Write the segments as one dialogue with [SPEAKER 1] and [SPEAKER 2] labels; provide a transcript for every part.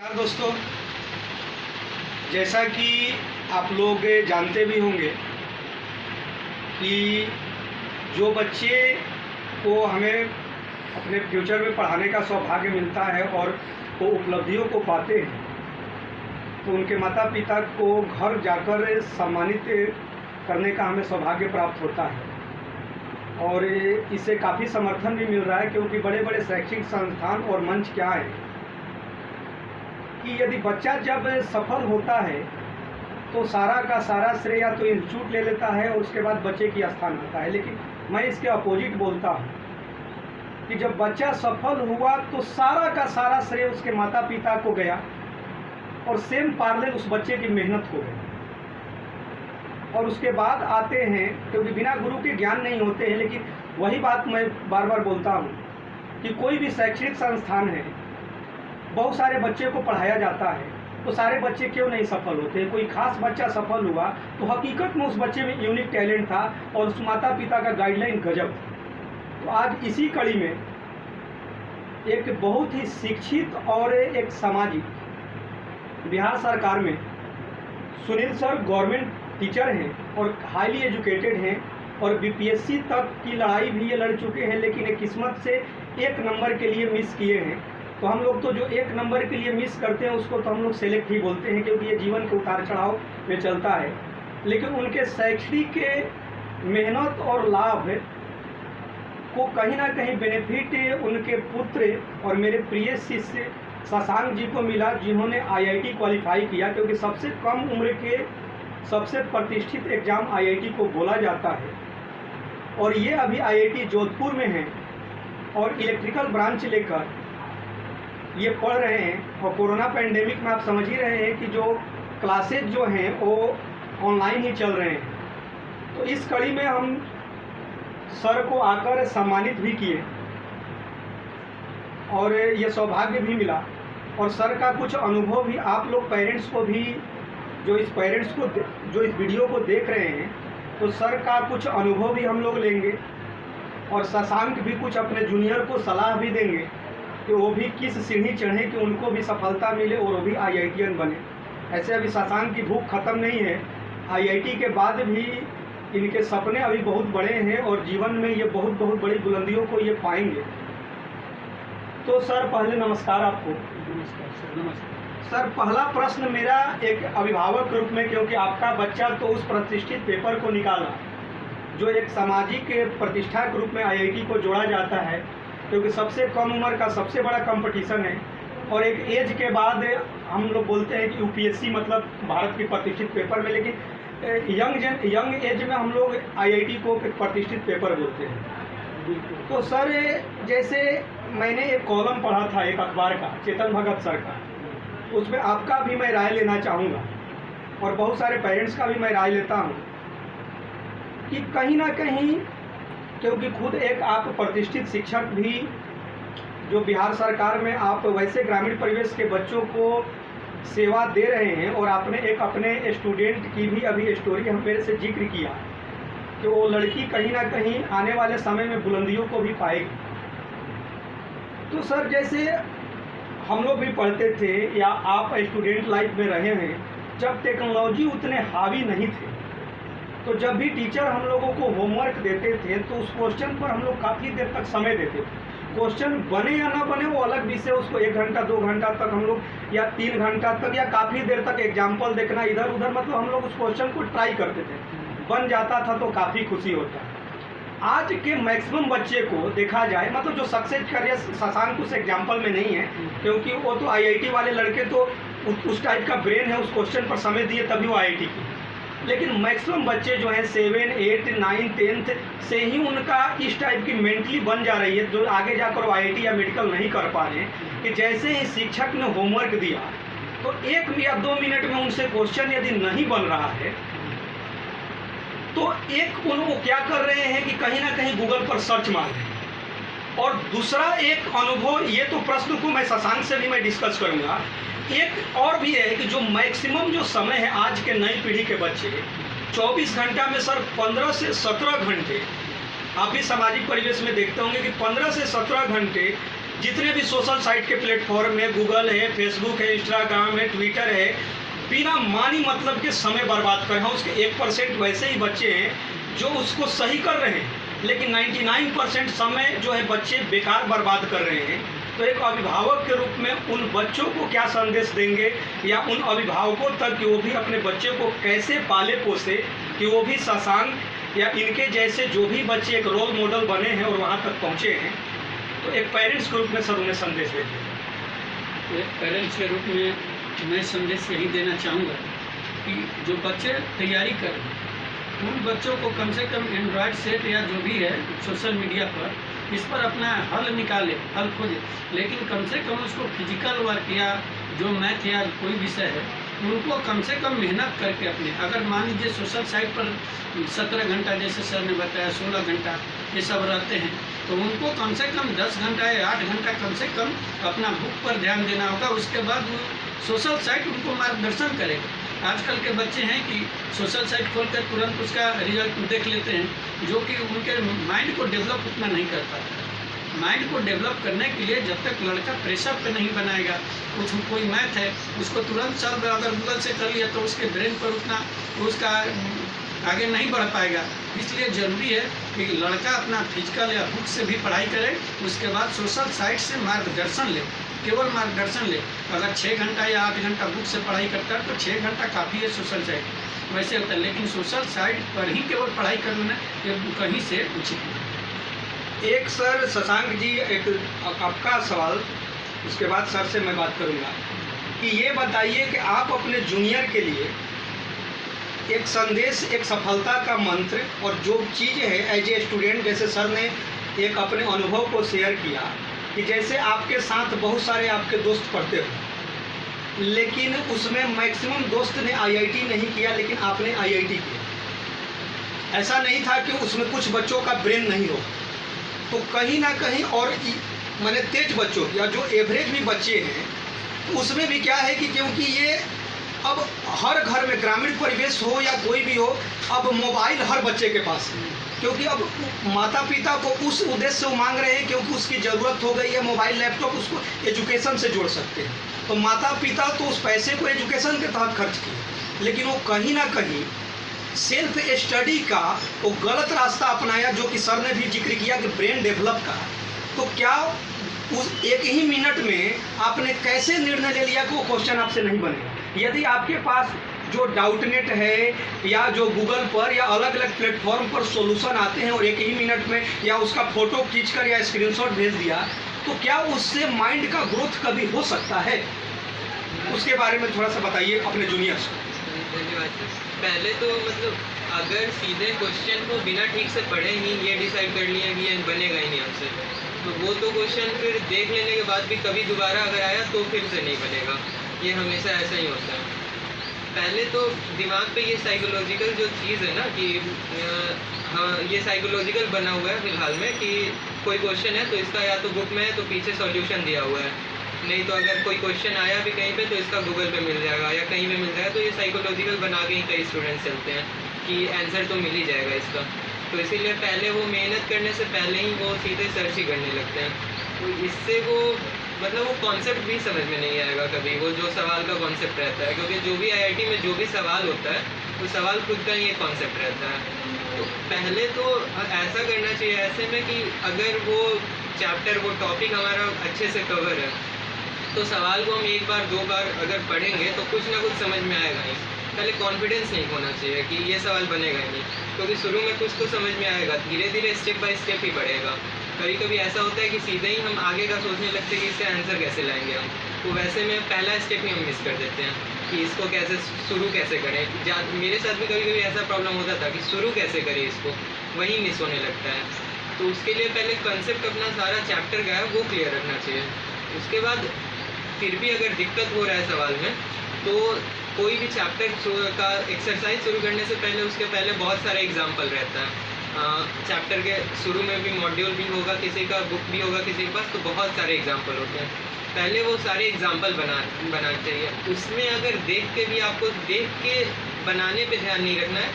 [SPEAKER 1] नमस्कार दोस्तों, जैसा कि आप लोग जानते भी होंगे कि जो बच्चे को हमें अपने फ्यूचर में पढ़ाने का सौभाग्य मिलता है और वो उपलब्धियों को पाते हैं तो उनके माता पिता को घर जाकर सम्मानित करने का हमें सौभाग्य प्राप्त होता है। और इससे काफ़ी समर्थन भी मिल रहा है, क्योंकि बड़े बड़े शैक्षिक संस्थान और मंच क्या है कि यदि बच्चा जब सफल होता है तो सारा का सारा श्रेय या तो इंस्टीट्यूट ले लेता है और उसके बाद बच्चे की स्थान होता है। लेकिन मैं इसके अपोजिट बोलता हूँ कि जब बच्चा सफल हुआ तो सारा का सारा श्रेय उसके माता पिता को गया और सेम पैरेलल उस बच्चे की मेहनत हो गई। और उसके बाद आते हैं, क्योंकि बिना गुरु के ज्ञान नहीं होते हैं। लेकिन वही बात मैं बार बार बोलता हूँ कि कोई भी शैक्षणिक संस्थान है, बहुत सारे बच्चे को पढ़ाया जाता है, तो सारे बच्चे क्यों नहीं सफल होते? कोई खास बच्चा सफल हुआ तो हकीकत में उस बच्चे में यूनिक टैलेंट था और उस माता पिता का गाइडलाइन गजब था। तो आज इसी कड़ी में एक बहुत ही शिक्षित और एक सामाजिक बिहार सरकार में सुनील सर गवर्नमेंट टीचर हैं और हाईली एजुकेटेड हैं और बीपीएससी तक की लड़ाई भी ये लड़ चुके हैं, लेकिन एक किस्मत से एक नंबर के लिए मिस किए हैं। तो हम लोग तो जो एक नंबर के लिए मिस करते हैं उसको तो हम लोग सेलेक्ट ही बोलते हैं, क्योंकि ये जीवन के उतार चढ़ाव में चलता है। लेकिन उनके शैक्षणिक मेहनत और लाभ को कहीं ना कहीं बेनिफिट उनके पुत्र और मेरे प्रिय शिष्य शशांक जी को मिला, जिन्होंने आईआईटी क्वालिफाई किया। क्योंकि सबसे कम उम्र के सबसे प्रतिष्ठित एग्ज़ाम आईआईटी को बोला जाता है और ये अभी आईआईटी जोधपुर में है और इलेक्ट्रिकल ब्रांच लेकर ये पढ़ रहे हैं। और कोरोना पैंडेमिक में आप समझ ही रहे हैं कि जो क्लासेज जो हैं वो ऑनलाइन ही चल रहे हैं। तो इस कड़ी में हम सर को आकर सम्मानित भी किए और ये सौभाग्य भी मिला। और सर का कुछ अनुभव भी आप लोग पेरेंट्स को भी, जो इस वीडियो को देख रहे हैं, तो सर का कुछ अनुभव भी हम लोग लेंगे और शशांक भी कुछ अपने जूनियर को सलाह भी देंगे कि वो भी किस सीढ़ी चढ़े कि उनको भी सफलता मिले और वो भी आईआईटीएन बने। ऐसे अभी शशांक की भूख ख़त्म नहीं है, आईआईटी के बाद भी इनके सपने अभी बहुत बड़े हैं और जीवन में ये बहुत बड़ी बुलंदियों को ये पाएंगे। तो सर पहले नमस्कार आपको।
[SPEAKER 2] नमस्कार सर। नमस्कार
[SPEAKER 1] सर, पहला प्रश्न मेरा एक अभिभावक के रूप में, क्योंकि आपका बच्चा तो उस प्रतिष्ठित पेपर को निकाला जो एक सामाजिक प्रतिष्ठा के रूप में आईआईटी को जोड़ा जाता है, क्योंकि सबसे कम उम्र का सबसे बड़ा कंपटीशन है। और एक एज के बाद हम लोग बोलते हैं कि यूपीएससी मतलब भारत की प्रतिष्ठित पेपर में, लेकिन यंग एज में हम लोग आईआईटी को एक प्रतिष्ठित पेपर बोलते हैं। तो सर, जैसे मैंने एक कॉलम पढ़ा था एक अखबार का, चेतन भगत सर का, उसमें आपका भी मैं राय लेना चाहूँगा और बहुत सारे पेरेंट्स का भी मैं राय लेता हूँ कि कहीं ना कहीं, क्योंकि खुद एक आप प्रतिष्ठित शिक्षक भी जो बिहार सरकार में आप वैसे ग्रामीण परिवेश के बच्चों को सेवा दे रहे हैं, और आपने एक अपने स्टूडेंट की भी अभी स्टोरी हम मेरे से जिक्र किया कि वो लड़की कहीं ना कहीं आने वाले समय में बुलंदियों को भी पाएगी। तो सर, जैसे हम लोग भी पढ़ते थे या आप स्टूडेंट लाइफ में रहे हैं, जब टेक्नोलॉजी उतने हावी नहीं थे, तो जब भी टीचर हम लोगों को होमवर्क देते थे तो उस क्वेश्चन पर हम लोग काफ़ी देर तक समय देते थे। क्वेश्चन बने या ना बने वो अलग विषय, उसको 1 घंटा 2 घंटा तक हम लोग या 3 घंटा तक या काफ़ी देर तक एग्जाम्पल देखना इधर उधर, मतलब हम लोग उस क्वेश्चन को ट्राई करते थे। बन जाता था तो काफ़ी खुशी होता है। आज के मैक्सिमम बच्चे को देखा जाए, मतलब जो सक्सेस करियर शशांक उस एग्जाम्पल में नहीं है, क्योंकि वो तो आईआईटी वाले लड़के तो उस टाइप का ब्रेन है, उस क्वेश्चन पर समय दिए तभी वो आईआईटी की। लेकिन मैक्सिमम बच्चे जो हैं 7, 8, 9, 10 से ही उनका इस टाइप की मेंटली बन जा रही है, जो आगे जाकर वो आईआईटी या मेडिकल नहीं कर पा रहे हैं, कि जैसे ही शिक्षक ने होमवर्क दिया तो 1 या 2 मिनट में उनसे क्वेश्चन यदि नहीं बन रहा है तो वो क्या कर रहे हैं कि कहीं ना कहीं गूगल पर सर्च मार रहे हैं। और दूसरा एक अनुभव, ये तो प्रश्न को मैं शशांक से भी मैं डिस्कस करूँगा, एक और भी है कि जो मैक्सिमम जो समय है आज के नई पीढ़ी के बच्चे 24 घंटा में सर 15 से 17 घंटे, आप भी सामाजिक परिवेश में देखते होंगे कि 15 से 17 घंटे जितने भी सोशल साइट के प्लेटफॉर्म है, गूगल है, फेसबुक है, इंस्टाग्राम है, ट्विटर है, बिना मानी मतलब के समय बर्बाद कर रहे हैं। उसके 1% वैसे ही बच्चे हैं जो उसको सही कर रहे हैं, लेकिन 99% समय जो है बच्चे बेकार बर्बाद कर रहे हैं। तो एक अभिभावक के रूप में उन बच्चों को क्या संदेश देंगे, या उन अभिभावकों तक कि वो भी अपने बच्चे को कैसे पाले पोसे कि वो भी शशांक या इनके जैसे जो भी बच्चे एक रोल मॉडल बने हैं और वहाँ तक पहुँचे हैं, तो एक पेरेंट्स के रूप में सर उन्हें संदेश देते हैं।
[SPEAKER 2] एक पेरेंट्स के रूप में मैं संदेश यही देना चाहूँगा कि जो बच्चे तैयारी कर रहे हैं उन बच्चों को कम से कम एंड्रॉयड सेट या जो भी है सोशल मीडिया पर इस पर अपना हल निकाले, हल खोजे, लेकिन कम से कम उसको फिजिकल वर्क या जो मैथ या कोई विषय है उनको कम से कम मेहनत करके अपने, अगर मान लीजिए सोशल साइट पर 17 घंटा जैसे सर ने बताया 16 घंटा ये सब रहते हैं, तो उनको कम से कम 10 घंटा या 8 घंटा कम से कम अपना बुक पर ध्यान देना होगा। उसके बाद वो सोशल साइट उनको मार्गदर्शन करेगा। आजकल के बच्चे हैं कि सोशल साइट खोलकर तुरंत उसका रिजल्ट देख लेते हैं, जो कि उनके माइंड को डेवलप उतना नहीं कर पाता। माइंड को डेवलप करने के लिए जब तक लड़का प्रेशर पे नहीं बनाएगा, कुछ कोई मैथ है उसको तुरंत सॉल्व अगर गूगल से कर लिया तो उसके ब्रेन पर उतना उसका आगे नहीं बढ़ पाएगा। इसलिए ज़रूरी है कि लड़का अपना फिजिकल या बुक से भी पढ़ाई करे, उसके बाद सोशल साइट से मार्गदर्शन ले, केवल मार्गदर्शन ले। अगर 6 घंटा या 8 घंटा बुक से पढ़ाई करता है तो 6 घंटा काफ़ी है सोशल साइट, वैसे होता है। लेकिन सोशल साइट पर ही केवल पढ़ाई कर लेना ये कहीं से उचित नहीं।
[SPEAKER 1] एक सर शशांक जी, एक आपका सवाल, उसके बाद सर से मैं बात करूंगा कि ये बताइए कि आप अपने जूनियर के लिए एक संदेश, एक सफलता का मंत्र और जो चीज़ है एज ए स्टूडेंट, जैसे सर ने एक अपने अनुभव को शेयर किया कि जैसे आपके साथ बहुत सारे आपके दोस्त पढ़ते हो, लेकिन उसमें मैक्सिमम दोस्त ने आईआईटी नहीं किया, लेकिन आपने आईआईटी किया। ऐसा नहीं था कि उसमें कुछ बच्चों का ब्रेन नहीं हो, तो कहीं ना कहीं और मैंने तेज बच्चों या जो एवरेज भी बच्चे हैं उसमें भी क्या है कि क्योंकि ये अब हर घर में ग्रामीण परिवेश हो या कोई भी हो, अब मोबाइल हर बच्चे के पास है, क्योंकि अब माता पिता को उस उद्देश्य से वो मांग रहे हैं क्योंकि उसकी ज़रूरत हो गई है मोबाइल लैपटॉप, उसको एजुकेशन से जोड़ सकते हैं। तो माता पिता तो उस पैसे को एजुकेशन के तहत खर्च किए, लेकिन वो कहीं ना कहीं सेल्फ स्टडी का वो गलत रास्ता अपनाया, जो कि सर ने भी जिक्र किया कि ब्रेन डेवलप का। तो क्या उस एक ही मिनट में आपने कैसे निर्णय ले लिया कि वो क्वेश्चन आपसे नहीं बनेगा? यदि आपके पास जो डाउटनेट है या जो गूगल पर या अलग अलग प्लेटफॉर्म पर सॉल्यूशन आते हैं और एक ही मिनट में या उसका फ़ोटो खींचकर या स्क्रीनशॉट भेज दिया, तो क्या उससे माइंड का ग्रोथ कभी हो सकता है? उसके बारे में थोड़ा सा बताइए अपने जूनियर्स को।
[SPEAKER 3] धन्यवाद सर। पहले तो मतलब अगर सीधे क्वेश्चन को बिना ठीक से पढ़े ही ये डिसाइड कर लिया कि ये बनेगा ही नहीं आपसे, तो वो तो क्वेश्चन फिर देख लेने के बाद भी कभी दोबारा अगर आया तो फिर से नहीं बनेगा। ये हमेशा ऐसा ही होता है। पहले तो दिमाग पे ये साइकोलॉजिकल जो चीज़ है ना कि हाँ, ये साइकोलॉजिकल बना हुआ है फिलहाल में कि कोई क्वेश्चन है तो इसका या तो बुक में है तो पीछे सॉल्यूशन दिया हुआ है, नहीं तो अगर कोई क्वेश्चन आया भी कहीं पे तो इसका गूगल पे मिल जाएगा या कहीं पे मिल जाएगा। तो ये साइकोलॉजिकल बना के ही कई स्टूडेंट्स चलते हैं कि आंसर तो मिल ही जाएगा इसका। तो इसीलिए पहले वो मेहनत करने से पहले ही वो सीधे सर्च ही करने लगते हैं। तो इससे वो मतलब वो कॉन्सेप्ट भी समझ में नहीं आएगा कभी, वो जो सवाल का कॉन्सेप्ट रहता है, क्योंकि जो भी आईआईटी में जो भी सवाल होता है वो सवाल खुद का ही एक कॉन्सेप्ट रहता है। तो पहले तो ऐसा करना चाहिए ऐसे में कि अगर वो चैप्टर वो टॉपिक हमारा अच्छे से कवर है तो सवाल को हम एक बार दो बार अगर पढ़ेंगे तो कुछ ना कुछ समझ में आएगा ही। पहले कॉन्फिडेंस नहीं होना चाहिए कि ये सवाल बनेगा ही नहीं, क्योंकि शुरू में कुछ तो समझ में आएगा, धीरे धीरे स्टेप बाय स्टेप ही बढ़ेगा। कभी कभी ऐसा होता है कि सीधे ही हम आगे का सोचने लगते हैं कि इससे आंसर कैसे लाएंगे हम, तो वैसे में पहला स्टेप ही हम मिस कर देते हैं कि इसको कैसे शुरू कैसे करें। मेरे साथ भी कभी कभी ऐसा प्रॉब्लम होता था कि शुरू कैसे करें इसको, वही मिस होने लगता है। तो उसके लिए पहले कंसेप्ट अपना सारा चैप्टर का है वो क्लियर रखना चाहिए। उसके बाद फिर भी अगर दिक्कत हो रहा है सवाल में तो कोई भी चैप्टर का एक्सरसाइज शुरू करने से पहले उसके पहले बहुत सारा एग्जाम्पल रहता है। चैप्टर के शुरू में भी मॉड्यूल भी होगा, किसी का बुक भी होगा किसी के पास, तो बहुत सारे एग्जाम्पल होते हैं। पहले वो सारे एग्जाम्पल बनाना चाहिए। उसमें अगर देख के भी आपको देख के बनाने पे ध्यान नहीं रखना है,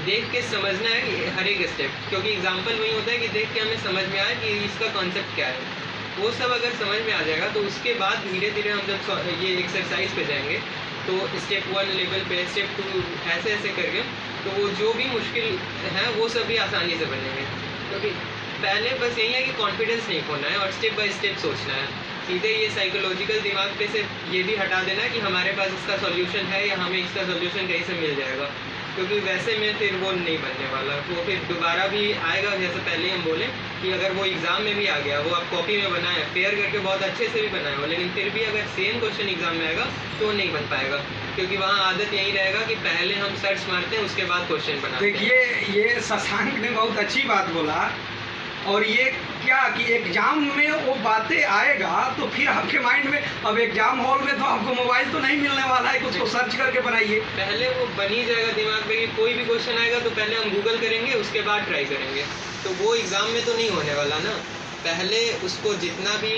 [SPEAKER 3] देख के समझना है कि हर एक स्टेप, क्योंकि एग्जाम्पल वही होता है कि देख के हमें समझ में आए कि इसका कॉन्सेप्ट क्या है। वो सब अगर समझ में आ जाएगा तो उसके बाद धीरे धीरे हम जब ये एक्सरसाइज पे जाएंगे तो स्टेप 1 लेवल पे, स्टेप 2 ऐसे ऐसे करके तो वो जो भी मुश्किल है वो सब भी आसानी से बनेंगे। क्योंकि पहले बस यही है कि कॉन्फिडेंस नहीं खोना है और स्टेप बाय स्टेप सोचना है। सीधे ये साइकोलॉजिकल दिमाग पे से ये भी हटा देना है कि हमारे पास इसका सॉल्यूशन है या हमें इसका सॉल्यूशन कहीं से मिल जाएगा, क्योंकि वैसे में फिर वो नहीं बनने वाला। वो फिर दोबारा भी आएगा, जैसे पहले हम बोले कि अगर वो एग्ज़ाम में भी आ गया, वो आप कॉपी में बनाए, फेयर करके बहुत अच्छे से भी बनाए हो, लेकिन फिर भी अगर सेम क्वेश्चन एग्ज़ाम में आएगा तो वो नहीं बन पाएगा, क्योंकि वहाँ आदत यही रहेगा कि पहले हम सर्च मारते हैं उसके बाद क्वेश्चन बनाते हैं।
[SPEAKER 1] देखिए, ये शशांक ने बहुत अच्छी बात बोला, और ये क्या कि एग्जाम में वो बातें आएगा तो फिर आपके माइंड में, अब एग्जाम हॉल में तो आपको मोबाइल तो नहीं मिलने वाला है, कुछ को सर्च करके बनाइए।
[SPEAKER 3] पहले वो बन ही जाएगा दिमाग में कि कोई भी क्वेश्चन आएगा तो पहले हम गूगल करेंगे, उसके बाद ट्राई करेंगे। तो वो एग्ज़ाम में तो नहीं होने वाला ना। पहले उसको जितना भी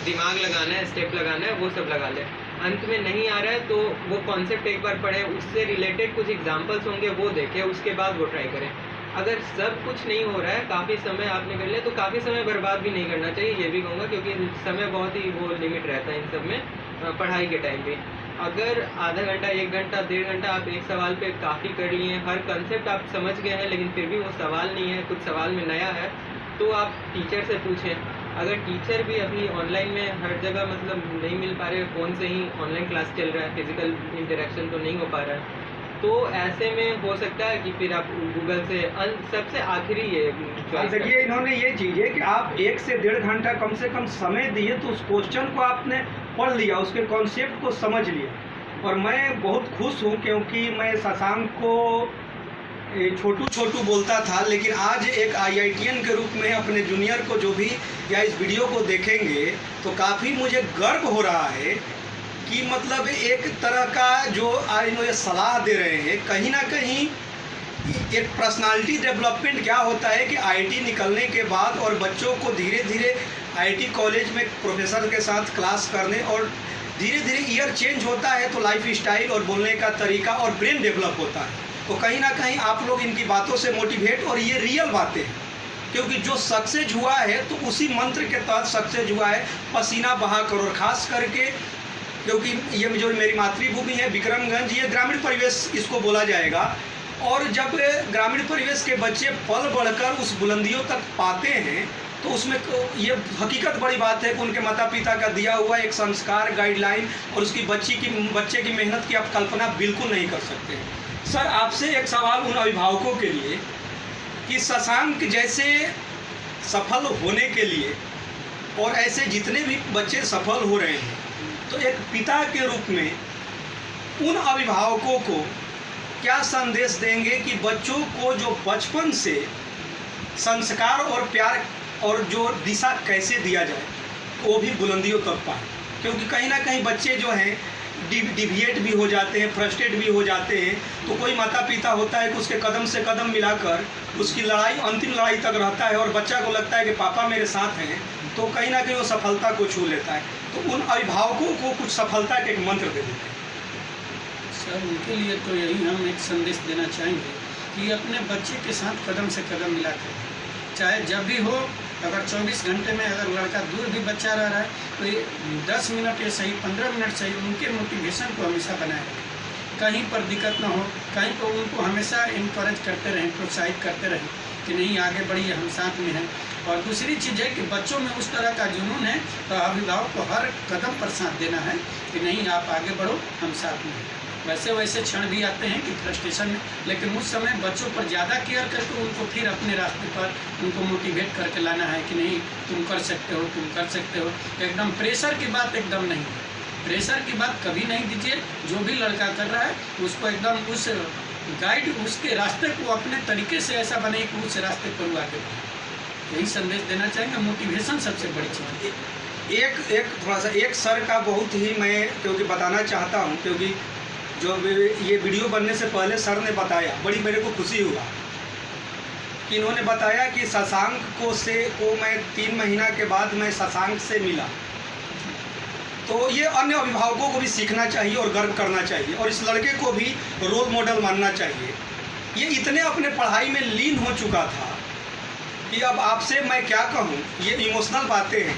[SPEAKER 3] दिमाग लगाना है, स्टेप लगाना है, वो सब लगा ले। अंत में नहीं आ रहा है तो वो कॉन्सेप्ट एक बार पढ़े, उससे रिलेटेड कुछ एग्जाम्पल्स होंगे वो देखें, उसके बाद वो ट्राई करें। अगर सब कुछ नहीं हो रहा है, काफ़ी समय आपने कर लिया, तो काफ़ी समय बर्बाद भी नहीं करना चाहिए, ये भी कहूँगा, क्योंकि समय बहुत ही वो लिमिट रहता है इन सब में। पढ़ाई के टाइम पे अगर आधा घंटा, 1 घंटा, 1.5 घंटा आप एक सवाल पे काफ़ी कर लिए हैं, हर कंसेप्ट आप समझ गए हैं, लेकिन फिर भी वो सवाल नहीं है, कुछ सवाल में नया है, तो आप टीचर से पूछें। अगर टीचर भी अभी ऑनलाइन में हर जगह मतलब नहीं मिल पा रहे, फ़ोन से ही ऑनलाइन क्लास चल रहा है, फिजिकल इंटरेक्शन तो नहीं हो पा रहा है, तो ऐसे में हो सकता है कि फिर आप गूगल से सबसे आखिरी ये चॉइस।
[SPEAKER 1] देखिए, इन्होंने ये चीज़ है कि आप 1 से 1.5 घंटा कम से कम समय दिए तो उस क्वेश्चन को आपने पढ़ लिया, उसके कॉन्सेप्ट को समझ लिया। और मैं बहुत खुश हूँ, क्योंकि मैं शशांक को छोटू बोलता था, लेकिन आज एक IITian के रूप में अपने जूनियर को जो भी या इस वीडियो को देखेंगे तो काफ़ी मुझे गर्व हो रहा है कि मतलब एक तरह का जो आज ये सलाह दे रहे हैं, कहीं ना कहीं एक पर्सनालिटी डेवलपमेंट क्या होता है कि IIT निकलने के बाद और बच्चों को धीरे धीरे IIT कॉलेज में प्रोफेसर के साथ क्लास करने, और धीरे धीरे ईयर चेंज होता है तो लाइफ स्टाइल और बोलने का तरीका और ब्रेन डेवलप होता है। तो कहीं ना कहीं आप लोग इनकी बातों से मोटिवेट, और ये रियल बातें हैं, क्योंकि जो सक्सेस हुआ है तो उसी मंत्र के तहत सक्सेस हुआ है, पसीना बहाकर। और ख़ास करके क्योंकि ये जो मेरी मातृभूमि है विक्रमगंज, ये ग्रामीण परिवेश इसको बोला जाएगा, और जब ग्रामीण परिवेश के बच्चे पल बढ़कर उस बुलंदियों तक पाते हैं तो उसमें ये हकीकत बड़ी बात है कि उनके माता पिता का दिया हुआ एक संस्कार, गाइडलाइन और उसकी बच्चे की मेहनत की आप कल्पना बिल्कुल नहीं कर सकते। सर, आपसे एक सवाल उन अभिभावकों के लिए कि शशांक जैसे सफल होने के लिए, और ऐसे जितने भी बच्चे सफल हो रहे हैं, तो एक पिता के रूप में उन अभिभावकों को क्या संदेश देंगे कि बच्चों को जो बचपन से संस्कार और प्यार और जो दिशा कैसे दिया जाए वो भी बुलंदियों तक पाए? क्योंकि कहीं ना कहीं बच्चे जो हैं डिविएट भी हो जाते हैं, फ्रस्ट्रेट भी हो जाते हैं, तो कोई माता पिता होता है कि उसके कदम से कदम मिलाकर उसकी लड़ाई, अंतिम लड़ाई तक रहता है, और बच्चा को लगता है कि पापा मेरे साथ हैं, तो कहीं ना कहीं वो सफलता को छू लेता है। तो उन अभिभावकों को कुछ सफलता के एक मंत्र दे देते हैं।
[SPEAKER 2] सर, उनके लिए तो यही हम एक संदेश देना चाहेंगे कि अपने बच्चे के साथ कदम से कदम मिलाकर, चाहे जब भी हो, अगर 24 घंटे में अगर लड़का दूर भी बच्चा रह रहा है तो ये 10 मिनट या सही 15 मिनट सही उनके मोटिवेशन को हमेशा बनाए रखें। कहीं पर दिक्कत ना हो, कहीं पर उनको हमेशा इनकरेज करते रहें, प्रोत्साहित करते रहें कि नहीं आगे बढ़िए, हम साथ में हैं। और दूसरी चीज़ है कि बच्चों में उस तरह का जुनून है तो अभिभावक को हर कदम पर साथ देना है कि नहीं आप आगे बढ़ो, हम साथ में हैं। वैसे क्षण भी आते हैं कि फ्रस्ट्रेशन में, लेकिन उस समय बच्चों पर ज़्यादा केयर करके उनको फिर अपने रास्ते पर उनको मोटिवेट करके लाना है कि नहीं तुम कर सकते हो, तुम कर सकते हो। एकदम प्रेशर की बात एकदम नहीं, प्रेशर की बात कभी नहीं दीजिए। जो भी लड़का कर रहा है उसको एकदम उस गाइड, उसके रास्ते को अपने तरीके से ऐसा बने कि उस रास्ते पर वो आगे बढ़े। यही संदेश देना चाहेंगे, मोटिवेशन सबसे बड़ी चीज़ है।
[SPEAKER 1] एक थोड़ा सा एक सर का बहुत ही मैं क्योंकि बताना चाहता हूँ, क्योंकि जो ये वीडियो बनने से पहले सर ने बताया, बड़ी मेरे को खुशी हुआ कि इन्होंने बताया कि शशांक को मैं 3 महीना के बाद मैं शशांक से मिला। तो ये अन्य अभिभावकों को भी सीखना चाहिए और गर्व करना चाहिए, और इस लड़के को भी रोल मॉडल मानना चाहिए। ये इतने अपने पढ़ाई में लीन हो चुका था कि अब आपसे मैं क्या कहूँ, ये इमोशनल बातें हैं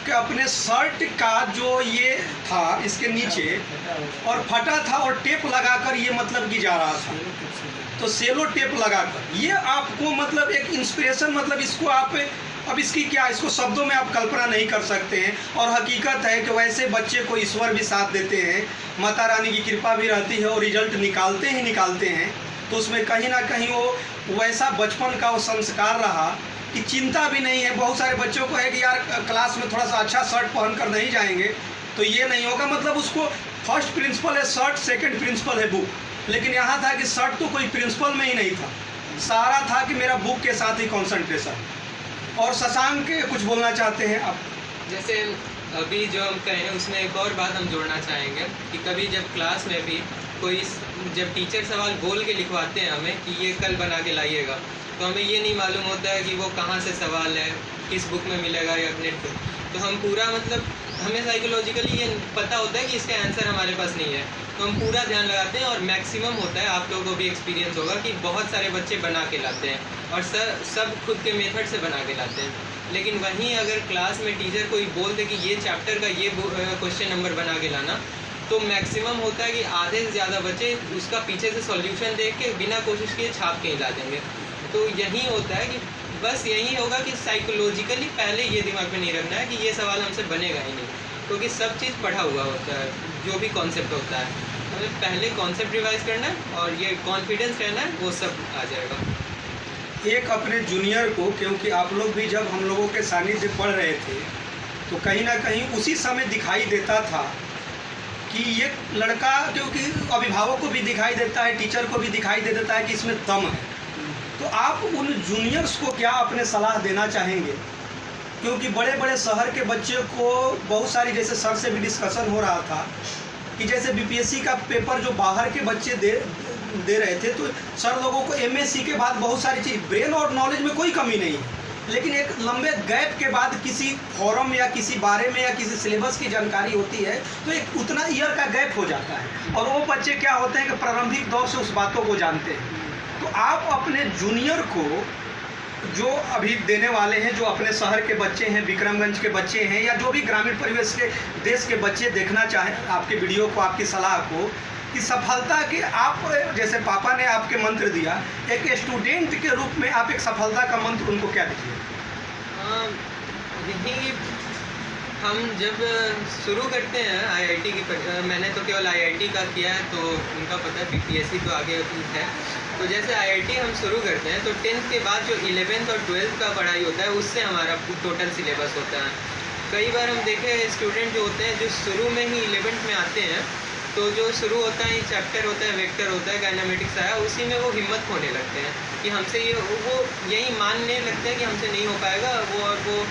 [SPEAKER 1] कि अपने शर्ट का जो ये था इसके नीचे और फटा था और टेप लगाकर ये मतलब कि जा रहा था, तो सेलो टेप लगाकर ये आपको मतलब एक इंस्पिरेशन, मतलब इसको आप अब इसकी क्या, इसको शब्दों में आप कल्पना नहीं कर सकते हैं। और हकीकत है कि वैसे बच्चे को ईश्वर भी साथ देते हैं, माता रानी की कृपा भी रहती है और रिजल्ट निकालते हैं। तो उसमें कहीं ना कहीं वो वैसा बचपन का वो संस्कार रहा कि चिंता भी नहीं है। बहुत सारे बच्चों को है कि यार क्लास में थोड़ा सा अच्छा शर्ट पहन कर नहीं जाएंगे तो ये नहीं होगा, मतलब उसको फर्स्ट प्रिंसिपल है शर्ट, सेकंड प्रिंसिपल है बुक। लेकिन यहाँ था कि शर्ट तो कोई प्रिंसिपल में ही नहीं था, सारा था कि मेरा बुक के साथ ही कॉन्सेंट्रेशन। और शशांक कुछ बोलना चाहते हैं आप?
[SPEAKER 3] जैसे अभी जो हम कहें उसमें एक और बात हम जोड़ना चाहेंगे कि कभी जब क्लास में भी कोई जब टीचर सवाल बोल के लिखवाते हैं हमें कि ये कल बना के लाइएगा, तो हमें ये नहीं मालूम होता है कि वो कहाँ से सवाल है, किस बुक में मिलेगा या नेट पर। तो हम पूरा मतलब हमें साइकोलॉजिकली ये पता होता है कि इसका आंसर हमारे पास नहीं है, तो हम पूरा ध्यान लगाते हैं। और मैक्सिमम होता है, आप लोगों को भी एक्सपीरियंस होगा कि बहुत सारे बच्चे बना के लाते हैं और सब खुद के मेथड से बना के लाते हैं। लेकिन वहीं अगर क्लास में टीचर कोई बोल दे कि ये चैप्टर का ये क्वेश्चन नंबर बना के लाना, तो मैक्सिमम होता है कि आधे से ज़्यादा बच्चे उसका पीछे से सॉल्यूशन देख के बिना कोशिश किए छाप के ही ला देंगे। तो यही होता है कि बस यही होगा कि साइकोलॉजिकली पहले ये दिमाग में नहीं रखना है कि ये सवाल हमसे बनेगा ही नहीं, क्योंकि सब चीज़ पढ़ा हुआ होता है, जो भी कॉन्सेप्ट होता है हमें पहले कॉन्सेप्ट रिवाइज करना है और ये कॉन्फिडेंस रहना है, वो सब आ जाएगा।
[SPEAKER 1] एक अपने जूनियर को, क्योंकि आप लोग भी जब हम लोगों के सानिध्य पढ़ रहे थे तो कहीं ना कहीं उसी समय दिखाई देता था कि ये लड़का, क्योंकि अभिभावक को भी दिखाई देता है, टीचर को भी दिखाई दे देता है कि इसमें दम है। तो आप उन जूनियर्स को क्या अपने सलाह देना चाहेंगे? क्योंकि बड़े बड़े शहर के बच्चे को बहुत सारी, जैसे सर से भी डिस्कशन हो रहा था कि जैसे बीपीएससी का पेपर जो बाहर के बच्चे दे रहे थे, तो सर लोगों को एमएससी के बाद बहुत सारी चीज़, ब्रेन और नॉलेज में कोई कमी नहीं है, लेकिन एक लंबे गैप के बाद किसी फॉरम या किसी बारे में या किसी सिलेबस की जानकारी होती है तो एक उतना ईयर का गैप हो जाता है। और वो बच्चे क्या होते हैं कि प्रारंभिक दौर से उस बातों को जानते हैं। तो आप अपने जूनियर को जो अभी देने वाले हैं, जो अपने शहर के बच्चे हैं, विक्रमगंज के बच्चे हैं, या जो भी ग्रामीण परिवेश के देश के बच्चे देखना चाहें आपके वीडियो को, आपकी सलाह को, कि सफलता के आप, जैसे पापा ने आपके मंत्र दिया, एक स्टूडेंट के रूप में आप एक सफलता का मंत्र उनको क्या दीजिए?
[SPEAKER 3] यही हम जब शुरू करते हैं आईआईटी की, मैंने तो केवल आईआईटी का किया है तो उनका पता है, बीपीएससी तो आगे है। तो जैसे आईआईटी हम शुरू करते हैं तो 10th के बाद जो 11th और 12th का पढ़ाई होता है उससे हमारा टोटल सिलेबस होता है। कई बार हम देखें स्टूडेंट जो होते हैं जो शुरू में ही 11th में आते हैं, तो जो शुरू होता है चैप्टर होता है, वेक्टर होता है, काइनेमेटिक्स आया, उसी में वो हिम्मत खोने लगते हैं कि हमसे वो यही मानने लगते हैं कि हमसे नहीं हो पाएगा वो। और वो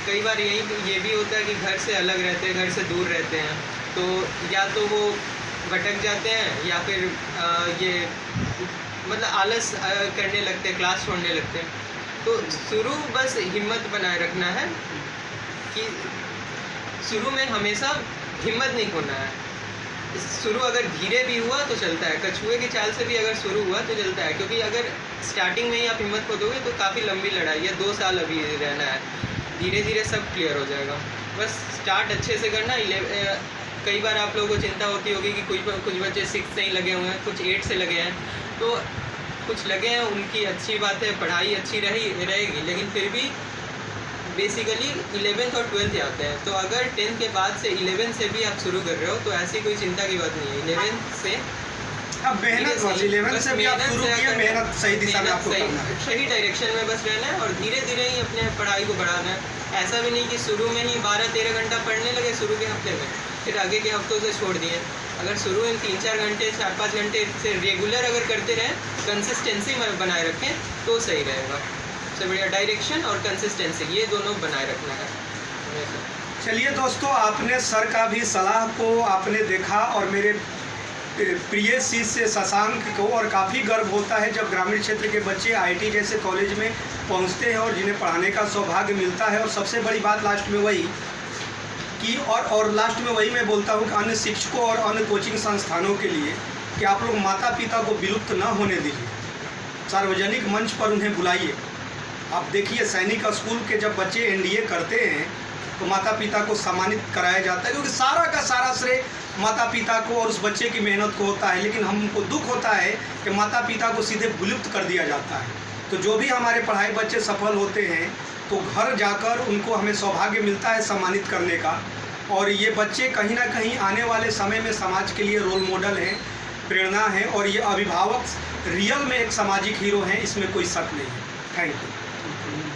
[SPEAKER 3] कई बार ये भी होता है कि घर से अलग रहते हैं, घर से दूर रहते हैं, तो या तो वो भटक जाते हैं या फिर ये मतलब आलस करने लगते हैं, क्लास छोड़ने लगते हैं। तो शुरू बस हिम्मत बनाए रखना है कि शुरू में हमेशा हिम्मत नहीं खोना है। शुरू अगर धीरे भी हुआ तो चलता है, कछुए की चाल से भी अगर शुरू हुआ तो चलता है, क्योंकि अगर स्टार्टिंग में ही आप हिम्मत खो दोगे तो काफ़ी लंबी लड़ाई है, 2 साल अभी रहना है, धीरे धीरे सब क्लियर हो जाएगा। बस स्टार्ट अच्छे से करना। कई बार आप लोगों को चिंता होती होगी कि कुछ बच्चे 6 से ही लगे हुए हैं, कुछ 8 से लगे हैं, तो कुछ लगे हैं उनकी अच्छी बात है, पढ़ाई अच्छी रहेगी, लेकिन फिर भी बेसिकली 11th और 12th आते हैं। तो अगर 10th के बाद से 11th से भी आप शुरू कर रहे हो तो ऐसी कोई चिंता की बात नहीं है। 11th से
[SPEAKER 1] अब मेहनत 11th से भी आप शुरू किए, मेहनत सही दिशा में आपको करना है,
[SPEAKER 3] सही डायरेक्शन में बस रहना है और धीरे धीरे ही अपने पढ़ाई को बढ़ाना है। ऐसा भी नहीं कि शुरू में ही 12-13 घंटा पढ़ने लगे शुरू के हफ्ते में, फिर आगे के हफ्तों से छोड़ दिए। अगर शुरू में 3-4 घंटे 4-5 घंटे से रेगुलर अगर करते रहें, कंसिस्टेंसी में बनाए रखें तो सही रहेगा। सबसे बढ़िया डायरेक्शन और कंसिस्टेंसी, ये दोनों बनाए रखना है।
[SPEAKER 1] चलिए दोस्तों, आपने सर का भी सलाह को आपने देखा और मेरे प्रिय शिष्य शशांक को, और काफ़ी गर्व होता है जब ग्रामीण क्षेत्र के बच्चे आईआईटी जैसे कॉलेज में पहुंचते हैं और जिन्हें पढ़ाने का सौभाग्य मिलता है। और सबसे बड़ी बात लास्ट में वही कि और लास्ट में वही मैं बोलता हूं कि अन्य शिक्षकों और अन्य कोचिंग संस्थानों के लिए कि आप लोग माता पिता को विलुप्त न होने दीजिए, सार्वजनिक मंच पर उन्हें बुलाइए आप देखिए सैनिक स्कूल के जब बच्चे एनडीए करते हैं तो माता पिता को सम्मानित कराया जाता है, क्योंकि सारा का सारा श्रेय माता पिता को और उस बच्चे की मेहनत को होता है। लेकिन हमको दुख होता है कि माता पिता को सीधे विलुप्त कर दिया जाता है। तो जो भी हमारे पढ़ाई बच्चे सफल होते हैं तो घर जाकर उनको हमें सौभाग्य मिलता है सम्मानित करने का। और ये बच्चे कहीं ना कहीं आने वाले समय में समाज के लिए रोल मॉडल हैं, प्रेरणा है, और ये अभिभावक रियल में एक सामाजिक हीरो हैं, इसमें कोई शक नहीं है। Thank you.